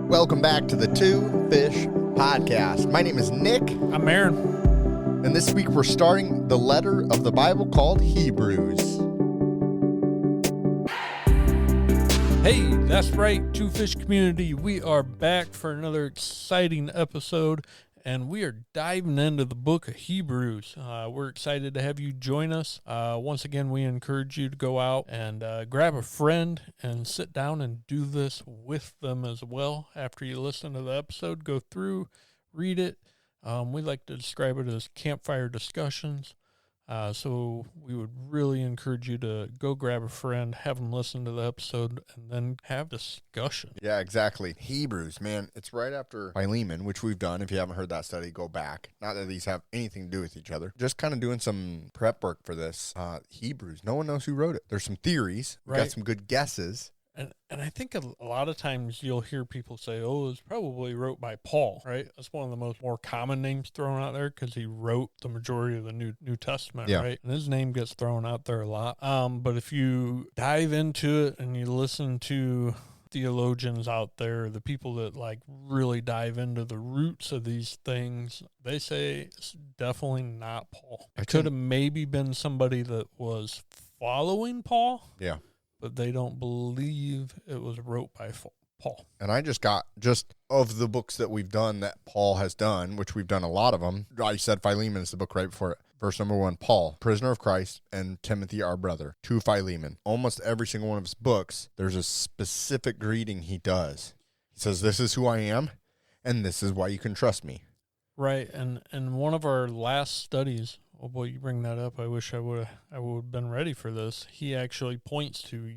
Welcome back to the Two Fish Podcast. My name is Nick. I'm Aaron. And this week we're starting the letter of the Bible called Hebrews. Hey, that's right, Two Fish community. We are back for another exciting episode, and we are diving into the book of Hebrews. We're excited to have you join us. Once again, we encourage you to go out and grab a friend and sit down and do this with them as well. After you listen to the episode, go through, read it. We like to describe it as campfire discussions. So we would really encourage you to go grab a friend, have them listen to the episode, and then have discussion. Yeah, exactly. Hebrews, man, it's right after Philemon, which we've done. If you haven't heard that study, go back. Not that these have anything to do with each other. Just kind of doing some prep work for this. Hebrews, no one knows who wrote it. There's some theories. We've got some good guesses. And I think a lot of times you'll hear people say, oh, it was probably wrote by Paul, right? That's one of the more common names thrown out there because he wrote the majority of the New Testament, right? And his name gets thrown out there a lot. But if you dive into it and you listen to theologians out there, the people that like really dive into the roots of these things, they say it's definitely not Paul. It could have maybe been somebody that was following Paul. Yeah. But they don't believe it was wrote by Paul. And I just of the books that we've done that Paul has done, which we've done a lot of them. I said Philemon is the book right before it. Verse number 1, Paul, prisoner of Christ, and Timothy, our brother, to Philemon. Almost every single one of his books, there's a specific greeting he does. He says, this is who I am, and this is why you can trust me. Right, and one of our last studies, oh boy, you bring that up. I wish I would have been ready for this. He actually points to,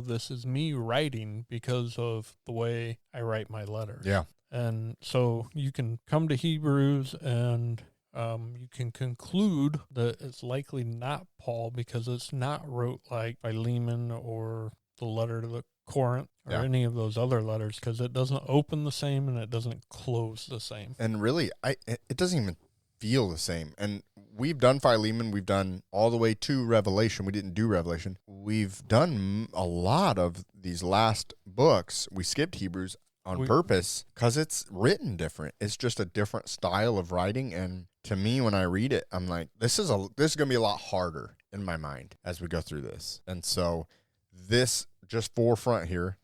this is me writing because of the way I write my letters. Yeah. And so you can come to Hebrews and you can conclude that it's likely not Paul because it's not wrote like Philemon or the letter to the Corinth or any of those other letters because it doesn't open the same and it doesn't close the same. And really, it doesn't even feel the same. And we've done Philemon. We've done all the way to Revelation. We didn't do Revelation. We've done a lot of these last books. We skipped Hebrews on purpose because it's written different. It's just a different style of writing. And to me, when I read it, I'm like, this is going to be a lot harder in my mind as we go through this. And so this, just forefront here,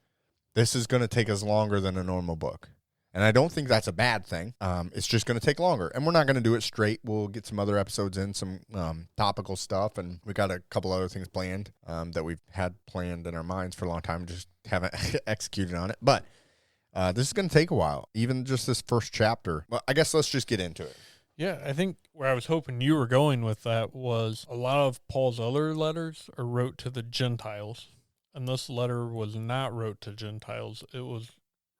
this is going to take us longer than a normal book. And I don't think that's a bad thing. It's just going to take longer. And we're not going to do it straight. We'll get some other episodes in, some topical stuff. And we got a couple other things planned that we've had planned in our minds for a long time, just haven't executed on it. But this is going to take a while, even just this first chapter. Well, I guess let's just get into it. Yeah, I think where I was hoping you were going with that was a lot of Paul's other letters are wrote to the Gentiles. And this letter was not wrote to Gentiles. It was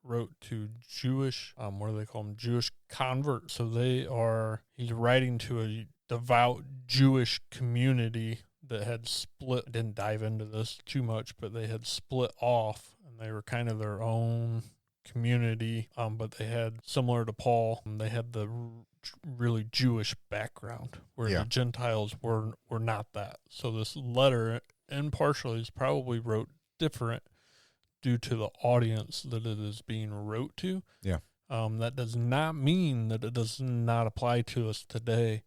wrote to Jewish, what do they call them? Jewish converts. So he's writing to a devout Jewish community that had split. Didn't dive into this too much, but they had split off and they were kind of their own community. But they had, similar to Paul, they had the really Jewish background where the Gentiles were not that. So this letter, and partially, is probably wrote different due to the audience that it is being wrote to. Yeah. That does not mean that it does not apply to us today.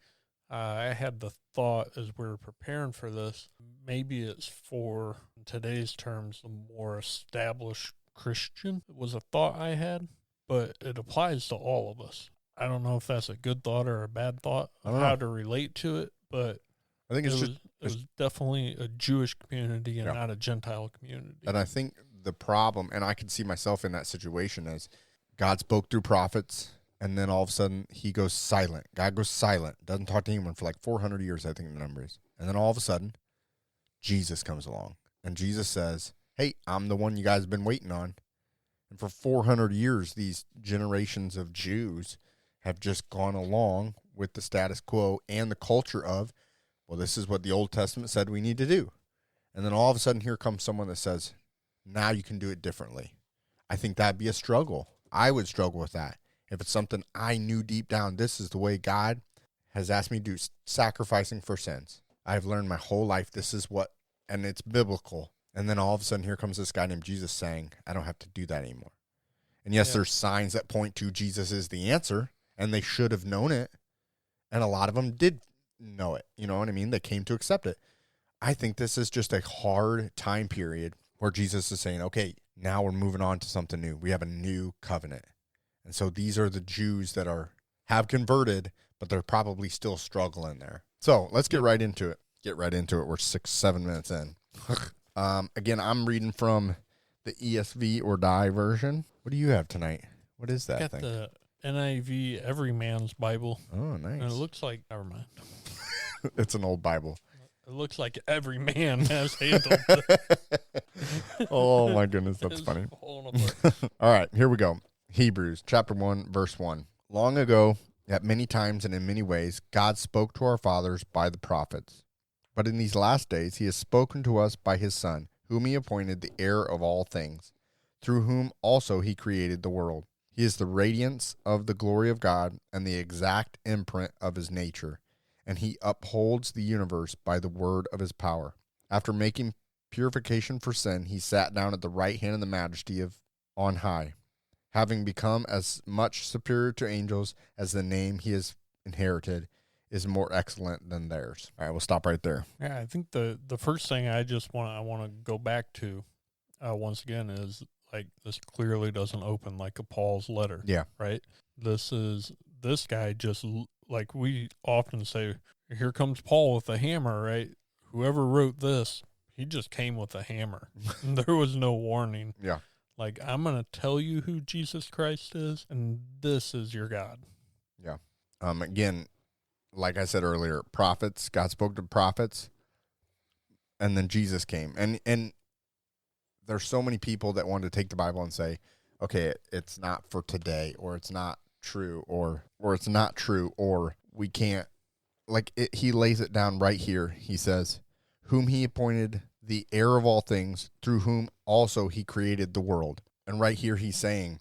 I had the thought as we were preparing for this, maybe it's for, in today's terms, the more established Christian. It was a thought I had, but it applies to all of us. I don't know if that's a good thought or a bad thought of how to relate to it, but I think it was definitely a Jewish community and not a Gentile community. And I think the problem, and I can see myself in that situation, is God spoke through prophets, and then all of a sudden he goes silent. God goes silent, doesn't talk to anyone for like 400 years, I think the number is. And then all of a sudden, Jesus comes along, and Jesus says, hey, I'm the one you guys have been waiting on. And for 400 years, these generations of Jews have just gone along with the status quo and the culture of, well, this is what the Old Testament said we need to do. And then all of a sudden, here comes someone that says, now you can do it differently. I think that'd be a struggle. I would struggle with that. If it's something I knew deep down, this is the way God has asked me to do, sacrificing for sins. I've learned my whole life this is what, and it's biblical. And then all of a sudden, here comes this guy named Jesus saying, I don't have to do that anymore. And yes, Yeah. there's signs that point to Jesus is the answer, and they should have known it. And a lot of them did know it. You know what I mean? They came to accept it. I think this is just a hard time period where Jesus is saying, okay, now we're moving on to something new. We have a new covenant. And so these are the Jews that have converted, but they're probably still struggling there. So let's get right into it. We're 6-7 minutes in. Again, I'm reading from the ESV or Die version. What do you have tonight? What is that thing? The NIV Every Man's Bible. Oh, nice. And it looks like, never mind. It's an old Bible. It looks like every man has handled it. Oh, my goodness. That's funny. All right, here we go. Hebrews chapter 1, verse 1. Long ago, at many times and in many ways, God spoke to our fathers by the prophets. But in these last days, he has spoken to us by his Son, whom he appointed the heir of all things, through whom also he created the world. He is the radiance of the glory of God and the exact imprint of his nature, and he upholds the universe by the word of his power. After making purification for sin, he sat down at the right hand of the majesty of on high, having become as much superior to angels as the name he has inherited is more excellent than theirs. All right, we'll stop right there. Yeah, I think the first thing I want to go back to once again is, like, this clearly doesn't open like a Paul's letter. Yeah. Right? This guy just, like we often say, here comes Paul with a hammer, right? Whoever wrote this, he just came with a hammer. There was no warning. Yeah. Like, I'm going to tell you who Jesus Christ is, and this is your God. Yeah. Again, like I said earlier, prophets, God spoke to prophets, and then Jesus came. And there's so many people that want to take the Bible and say, okay, it's not for today, or it's not true, or it's not true, or we can't. Like, he lays it down right here. He says, whom he appointed the heir of all things, through whom also he created the world. And right here he's saying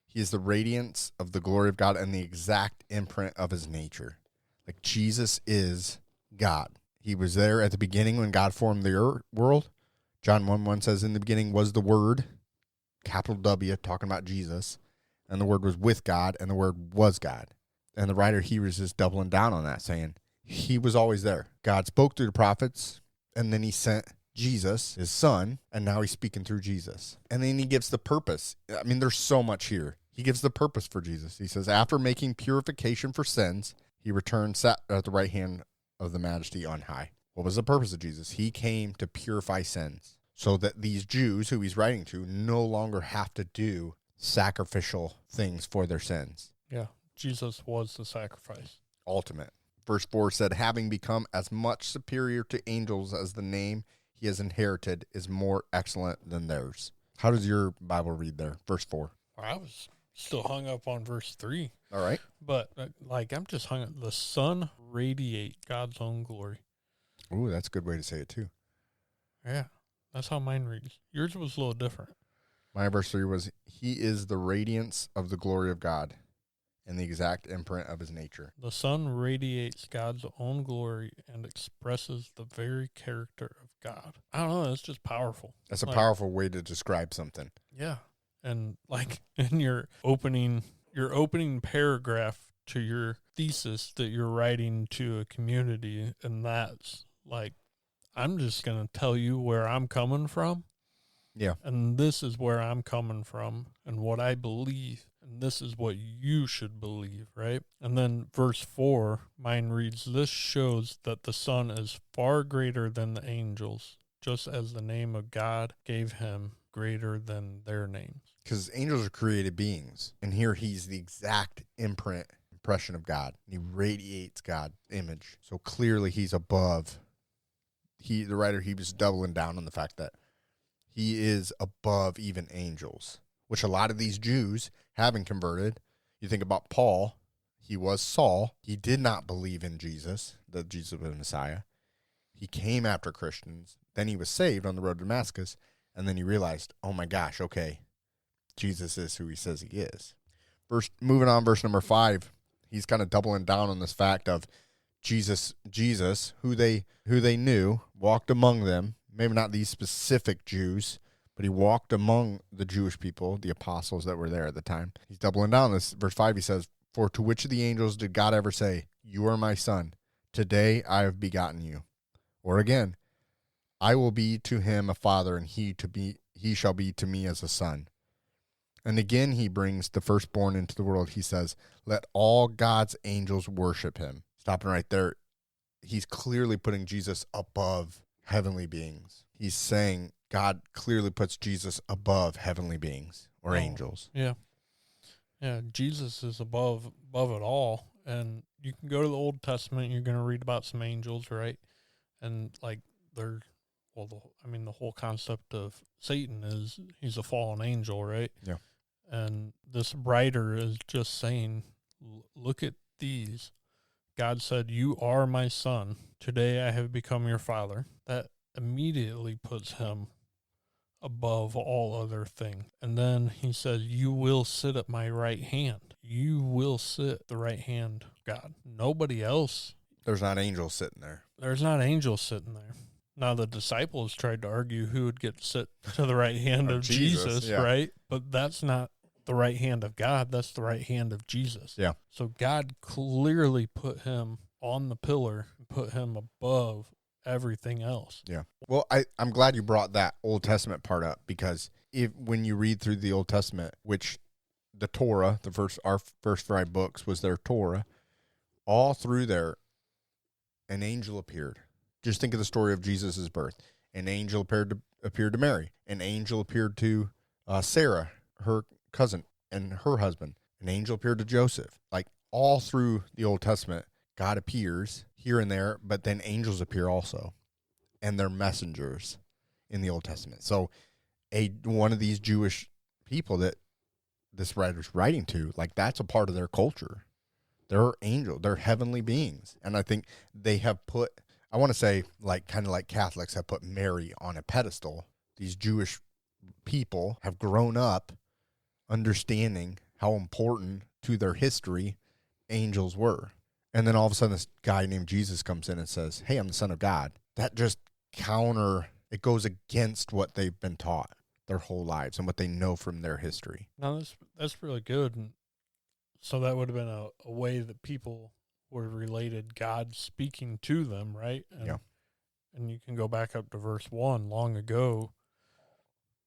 he is the radiance of the glory of God and the exact imprint of his nature. Like, Jesus is God. He was there at the beginning when God formed the world. John 1:1 says, in the beginning was the Word, capital W, talking about Jesus, and the Word was with God, and the Word was God. And the writer of Hebrews is doubling down on that, saying he was always there. God spoke through the prophets, and then he sent Jesus, his Son, and now he's speaking through Jesus. And then he gives the purpose. I mean, there's so much here. He gives the purpose for Jesus. He says, after making purification for sins, he returned, sat at the right hand of the majesty on high. What was the purpose of Jesus? He came to purify sins so that these Jews who he's writing to no longer have to do sacrificial things for their sins. Yeah, Jesus was the sacrifice. Ultimate. Verse 4 said, having become as much superior to angels as the name he has inherited is more excellent than theirs. How does your Bible read there? Verse 4. I was still hung up on verse 3. All right. But, I'm just hung up. The sun radiate God's own glory. Ooh, that's a good way to say it too. Yeah, that's how mine reads. Yours was a little different. My verse 3 was, he is the radiance of the glory of God and the exact imprint of his nature. The sun radiates God's own glory and expresses the very character of God. I don't know, that's just powerful. That's a powerful way to describe something. Yeah. And in your opening paragraph to your thesis that you're writing to a community, and that's I'm just going to tell you where I'm coming from. Yeah. And this is where I'm coming from and what I believe. And this is what you should believe, right? And then verse 4, mine reads, this shows that the Son is far greater than the angels, just as the name of God gave him greater than their names. Because angels are created beings. And here he's the exact impression of God. He radiates God's image. So clearly he's above. The writer, he was doubling down on the fact that he is above even angels, which a lot of these Jews having converted. You think about Paul, he was Saul. He did not believe in Jesus, that Jesus was the Messiah. He came after Christians. Then he was saved on the road to Damascus. And then he realized, oh my gosh, okay, Jesus is who he says he is. Moving on, verse number 5, he's kind of doubling down on this fact of Jesus, who they knew, walked among them. Maybe not these specific Jews, but he walked among the Jewish people, the apostles that were there at the time. He's doubling down this. Verse 5, he says, "For to which of the angels did God ever say, 'You are my son, today I have begotten you'? Or again, 'I will be to him a father, and he shall be to me as a son.' And again he brings the firstborn into the world. He says, 'Let all God's angels worship him.'" Stopping right there, he's clearly putting Jesus above heavenly beings. He's saying God clearly puts Jesus above heavenly beings or angels. Yeah. Yeah, Jesus is above it all. And you can go to the Old Testament, you're going to read about some angels, right? And like the whole concept of Satan is he's a fallen angel, right? Yeah. And this writer is just saying, look at these. God said, "You are my son. Today I have become your father." That immediately puts him above all other thing. And then he says, "You will sit at my right hand." You will sit at the right hand of God. Nobody else. There's not angels sitting there. There's not angels sitting there. Now, the disciples tried to argue who would get to sit to the right hand of Jesus, yeah. right? But that's not the right hand of God. That's the right hand of Jesus. Yeah. So God clearly put him on the pillar and put him above everything else. Yeah. Well, I'm glad you brought that Old Testament part up, because when you read through the Old Testament, which the Torah, our first 5 books was their Torah, all through there, an angel appeared. Just think of the story of Jesus' birth. An angel appeared to Mary. An angel appeared to Sarah, her cousin, and her husband. An angel appeared to Joseph. Like all through the Old Testament, God appears here and there, but then angels appear also, and they're messengers in the Old Testament. So one of these Jewish people that this writer's writing to, like that's a part of their culture. They're angels. They're heavenly beings. And I think they have put, I want to say, like kind of like Catholics have put Mary on a pedestal. These Jewish people have grown up understanding how important to their history angels were. And then all of a sudden this guy named Jesus comes in and says, "Hey, I'm the Son of God." That just it goes against what they've been taught their whole lives and what they know from their history. Now, that's really good. And so that would have been a way that people would have related God speaking to them, right? And, yeah. And you can go back up to verse 1. Long ago,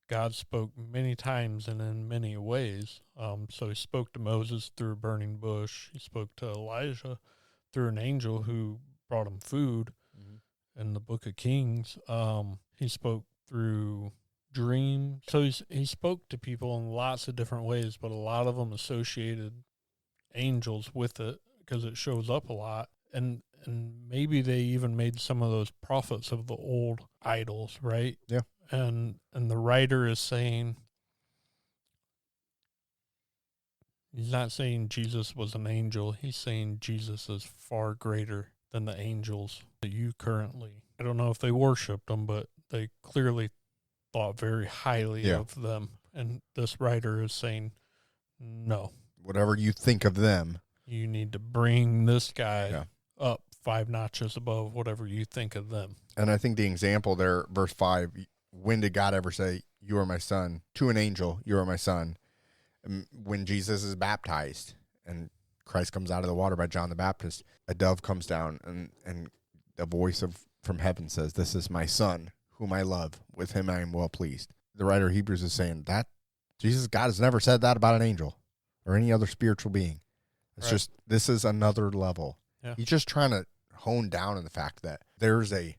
God spoke many times and in many ways. So he spoke to Moses through a burning bush. He spoke to Elijah through an angel who brought him food. Mm-hmm. In the book of Kings, he spoke through dreams. So he spoke to people in lots of different ways, but a lot of them associated angels with it because it shows up a lot. And maybe they even made some of those prophets of the old idols, right? Yeah. And the writer is saying, he's not saying Jesus was an angel. He's saying Jesus is far greater than the angels that you currently, I don't know if they worshiped them, but they clearly thought very highly of them. And this writer is saying, no. Whatever you think of them, you need to bring this guy up 5 notches above whatever you think of them. And I think the example there, verse 5, when did God ever say, "You are my son," to an angel, "You are my son"? When Jesus is baptized and Christ comes out of the water by John the Baptist, a dove comes down and a voice from heaven says, "This is my son, whom I love. With him I am well pleased." The writer of Hebrews is saying that God has never said that about an angel or any other spiritual being. It's just, this is another level. Yeah. He's just trying to hone down on the fact that there's a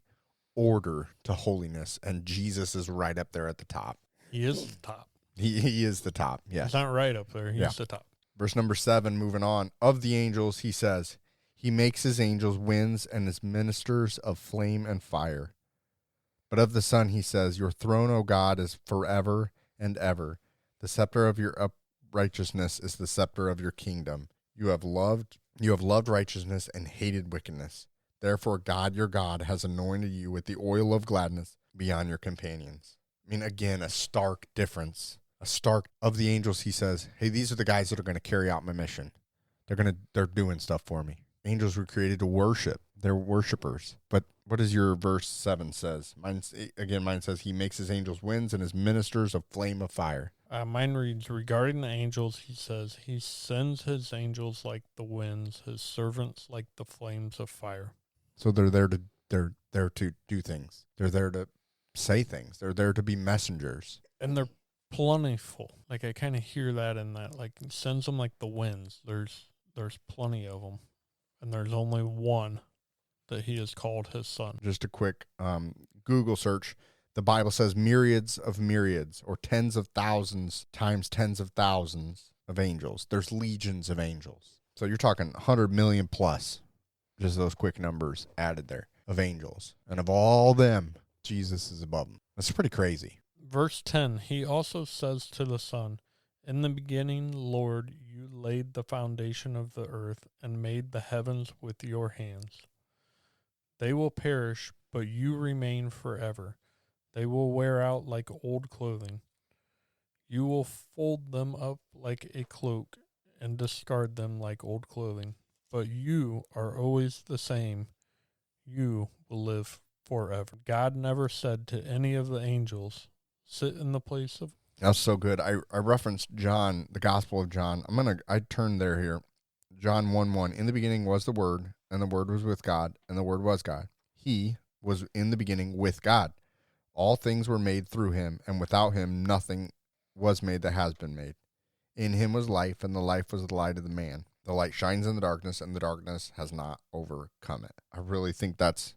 order to holiness, and Jesus is right up there at the top. He is the top. He is the top, yes. He's not right up there. He's the top. Verse number 7, moving on. Of the angels, he says, "He makes his angels winds and his ministers of flame and fire." But of the Son, he says, "Your throne, O God, is forever and ever. The scepter of your uprightness is the scepter of your kingdom. You have loved righteousness and hated wickedness. Therefore, God, your God, has anointed you with the oil of gladness beyond your companions." I mean, again, a stark difference. Of the angels, he says, "Hey, these are the guys that are going to carry out my mission. They're doing stuff for me." Angels were created to worship. They're worshipers. But What does your verse 7 says? Mine says he makes his angels winds and his ministers a flame of fire. Mine reads, regarding the angels, he says, he sends his angels like the winds, his servants like the flames of fire. So they're there to do things. They're there to say things. They're there to be messengers. And they're plentiful. Like, I kind of hear that in that. Like, he sends them like the winds. There's plenty of them. And there's only one that he has called his son. Just a quick Google search. The Bible says myriads of myriads, or tens of thousands times tens of thousands of angels. There's legions of angels. So you're talking 100 million plus, just those quick numbers added there, of angels. And of all them, Jesus is above them. That's pretty crazy. Verse 10, he also says to the Son, in the beginning, Lord, you laid the foundation of the earth and made the heavens with your hands. They will perish, but you remain forever. They will wear out like old clothing. You will fold them up like a cloak and discard them like old clothing. But you are always the same. You will live forever. God never said to any of the angels, sit in the place of... That's so good. I referenced John, the Gospel of John. I turned there here. John 1:1. In the beginning was the Word, and the Word was with God, and the Word was God. He was in the beginning with God. All things were made through him, and without him nothing was made that has been made. In him was life, and the life was the light of the man. The light shines in the darkness, and the darkness has not overcome it. I really think that's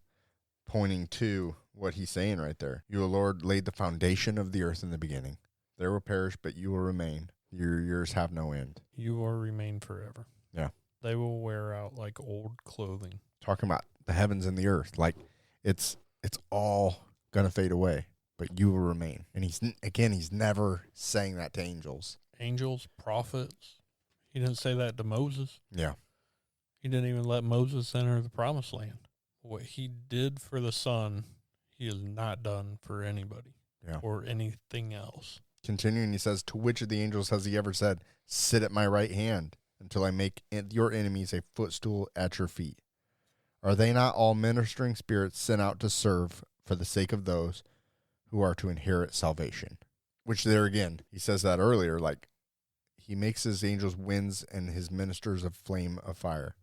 pointing to what he's saying right there. You, O Lord, laid the foundation of the earth in the beginning. There will perish, but you will remain. Your years have no end. You will remain forever. Yeah. They will wear out like old clothing. Talking about the heavens and the earth. Like, it's all going to fade away, but you will remain. And he's never saying that to angels. Angels, prophets. He didn't say that to Moses. Yeah. He didn't even let Moses enter the promised land. What he did for the Son, he has not done for anybody or anything else. Continuing, he says, to which of the angels has he ever said, sit at my right hand until I make your enemies a footstool at your feet? Are they not all ministering spirits sent out to serve for the sake of those who are to inherit salvation? Which there again, he says that earlier, like he makes his angels winds and his ministers a flame of fire.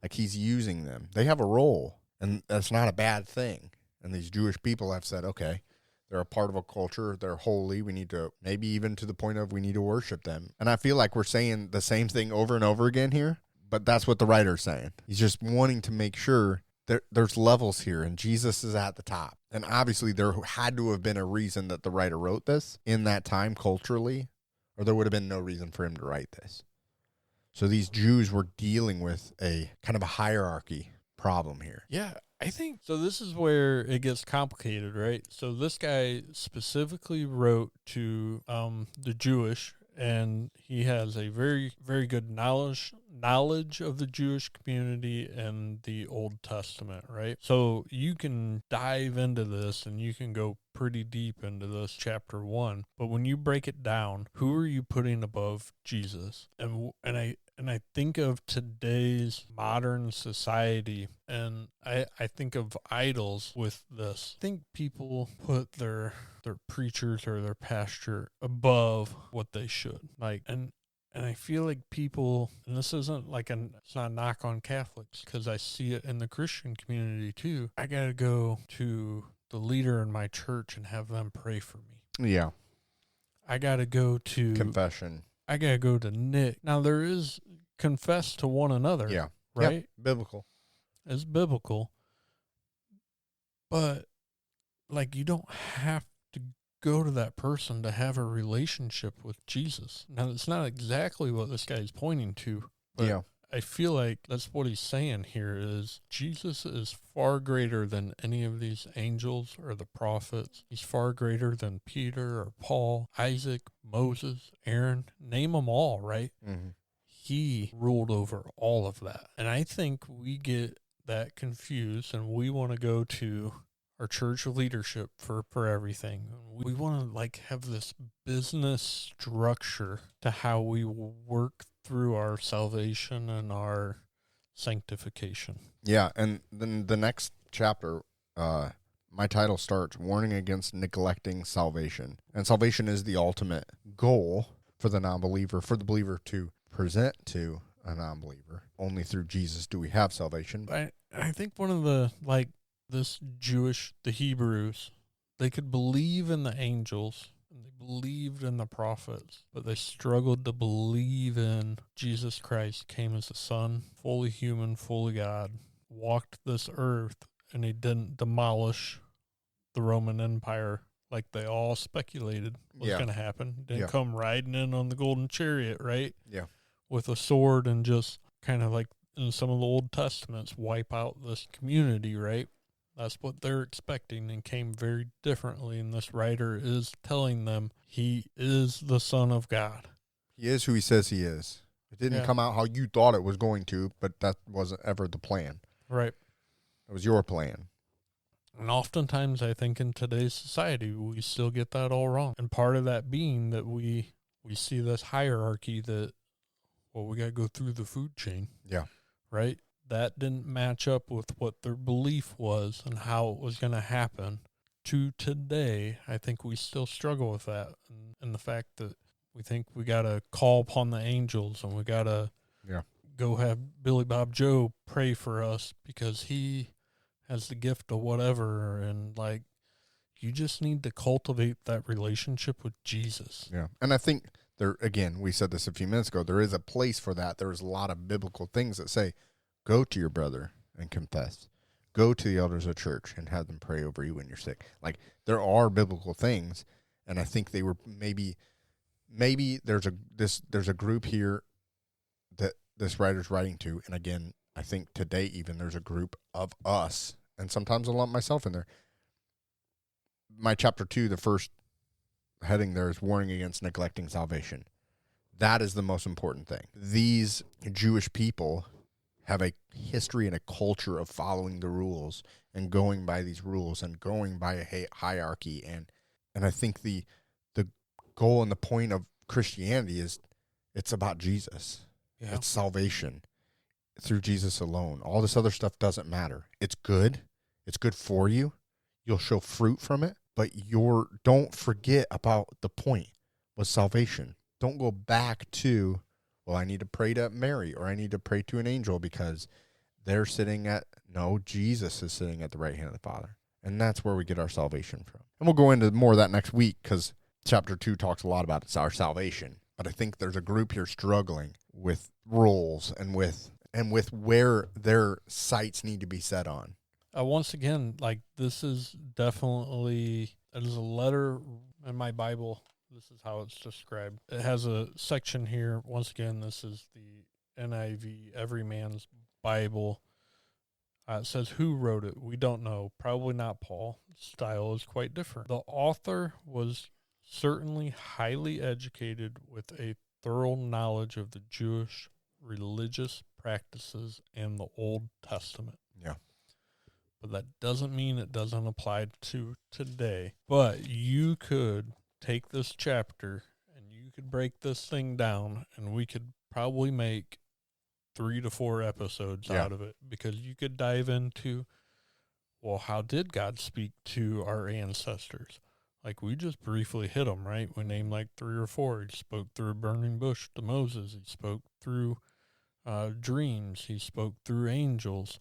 Like he's using them. They have a role, and that's not a bad thing. And these Jewish people have said, okay, they're a part of a culture. They're holy. We need to, maybe even to the point of we need to worship them. And I feel like we're saying the same thing over and over again here, but that's what the writer's saying. He's just wanting to make sure there's levels here, and Jesus is at the top. And obviously there had to have been a reason that the writer wrote this in that time culturally, or there would have been no reason for him to write this. So these Jews were dealing with a kind of a hierarchy problem here. Yeah, I think so. This is where it gets complicated, right? So this guy specifically wrote to the Jewish, and he has a very, very good knowledge of the Jewish community and the Old Testament, right? So you can dive into this and you can go pretty deep into this chapter 1. But when you break it down, who are you putting above Jesus? And I think of today's modern society, and I think of idols with this. I think people put their preachers or their pastor above what they should. And I feel like people, and this isn't it's not a knock on Catholics, because I see it in the Christian community too. I got to go to the leader in my church and have them pray for me. Yeah. I got to go to confession. I got to go to Nick. Now there is confess to one another. Yeah. Right? Yep. Biblical. It's biblical. But you don't have to go to that person to have a relationship with Jesus. Now, it's not exactly what this guy is pointing to, but I feel like that's what he's saying here is Jesus is far greater than any of these angels or the prophets. He's far greater than Peter or Paul, Isaac, Moses, Aaron, name them all, right? Mm-hmm. He ruled over all of that. And I think we get that confused, and we want to go to our church leadership for everything. We want to have this business structure to how we work through our salvation and our sanctification. Yeah, and then the next chapter, my title starts, Warning Against Neglecting Salvation. And salvation is the ultimate goal for the non-believer, for the believer to present to a non-believer. Only through Jesus do we have salvation. I think one of the, like, the Hebrews, they could believe in the angels, and they believed in the prophets, but they struggled to believe in Jesus Christ came as a son, fully human, fully God, walked this earth, and he didn't demolish the Roman Empire like they all speculated was going to happen. Didn't come riding in on the golden chariot, right? Yeah. With a sword and just kind of like in some of the Old Testaments, wipe out this community, right? That's what they're expecting, and came very differently. And this writer is telling them he is the Son of God. He is who he says he is. It didn't come out how you thought it was going to, but that wasn't ever the plan. Right. It was your plan. And oftentimes, I think in today's society, we still get that all wrong. And part of that being that we see this hierarchy that, well, we got to go through the food chain. Yeah. Right? That didn't match up with what their belief was and how it was going to happen. To today, I think we still struggle with that. And the fact that we think we got to call upon the angels and we got to go have Billy Bob Joe pray for us because he has the gift of whatever. And, like, you just need to cultivate that relationship with Jesus. Yeah. And I think there, again, we said this a few minutes ago, there is a place for that. There's a lot of biblical things that say, go to your brother and confess. Go to the elders of church and have them pray over you when you're sick. Like, there are biblical things, and I think they were maybe there's a group here that this writer's writing to, and again, I think today even there's a group of us, and sometimes I'll lump myself in there. My chapter 2, the first heading there is warning against neglecting salvation. That is the most important thing. These Jewish people have a history and a culture of following the rules and going by these rules and going by a hierarchy. And I think the goal and the point of Christianity is it's about Jesus. Yeah. It's salvation through Jesus alone. All this other stuff doesn't matter. It's good. It's good for you. You'll show fruit from it, but don't forget about the point was salvation. Don't go back to, well, I need to pray to Mary or I need to pray to an angel because they're Jesus is sitting at the right hand of the Father. And that's where we get our salvation from. And we'll go into more of that next week because chapter 2 talks a lot about our salvation. But I think there's a group here struggling with rules and with where their sights need to be set on. Once again, like, this is definitely, it is a letter in my Bible. This is how it's described. It has a section here. Once again, this is the NIV, Every Man's Bible. It says, who wrote it? We don't know. Probably not Paul. Style is quite different. The author was certainly highly educated with a thorough knowledge of the Jewish religious practices and the Old Testament. Yeah. But that doesn't mean it doesn't apply to today. But you could take this chapter and you could break this thing down and we could probably make 3 to 4 episodes out of it, because you could dive into, well, how did God speak to our ancestors? Like, we just briefly hit them, right? We named like 3 or 4. He spoke through a burning bush to Moses. He spoke through dreams. He spoke through angels.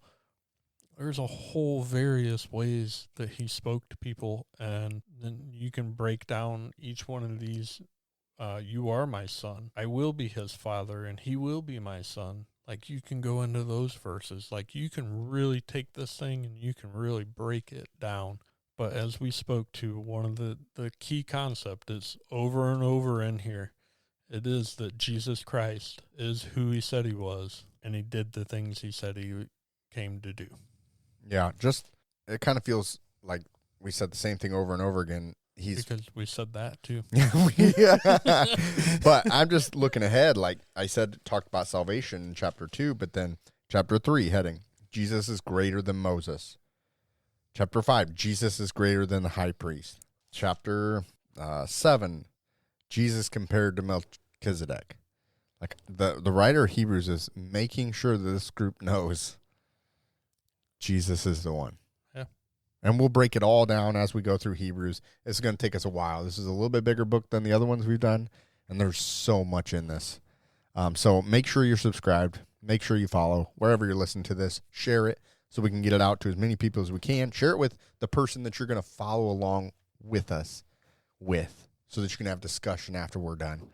There's a whole various ways that he spoke to people, and then you can break down each one of these. You are my son. I will be his father, and he will be my son. Like, you can go into those verses. Like, you can really take this thing and you can really break it down. But as we spoke to, one of the key concept is over and over in here. It is that Jesus Christ is who he said he was, and he did the things he said he came to do. Yeah, it kind of feels like we said the same thing over and over again. Because we said that too. Yeah. But I'm just looking ahead. Like I said, talked about salvation in chapter 2, but then chapter 3 heading, Jesus is greater than Moses. Chapter 5, Jesus is greater than the high priest. Chapter 7, Jesus compared to Melchizedek. Like the writer of Hebrews is making sure that this group knows Jesus is the one. And we'll break it all down as we go through Hebrews. It's going to take us a while. This is a little bit bigger book than the other ones we've done, and there's so much in this. So make sure you're subscribed. Make sure you follow wherever you're listening to this. Share it so we can get it out to as many people as we can. Share it with the person that you're going to follow along with us with, so that you can have discussion after we're done.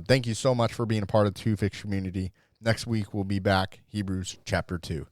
Thank you so much for being a part of the Two Fix community. Next week, we'll be back, Hebrews chapter 2.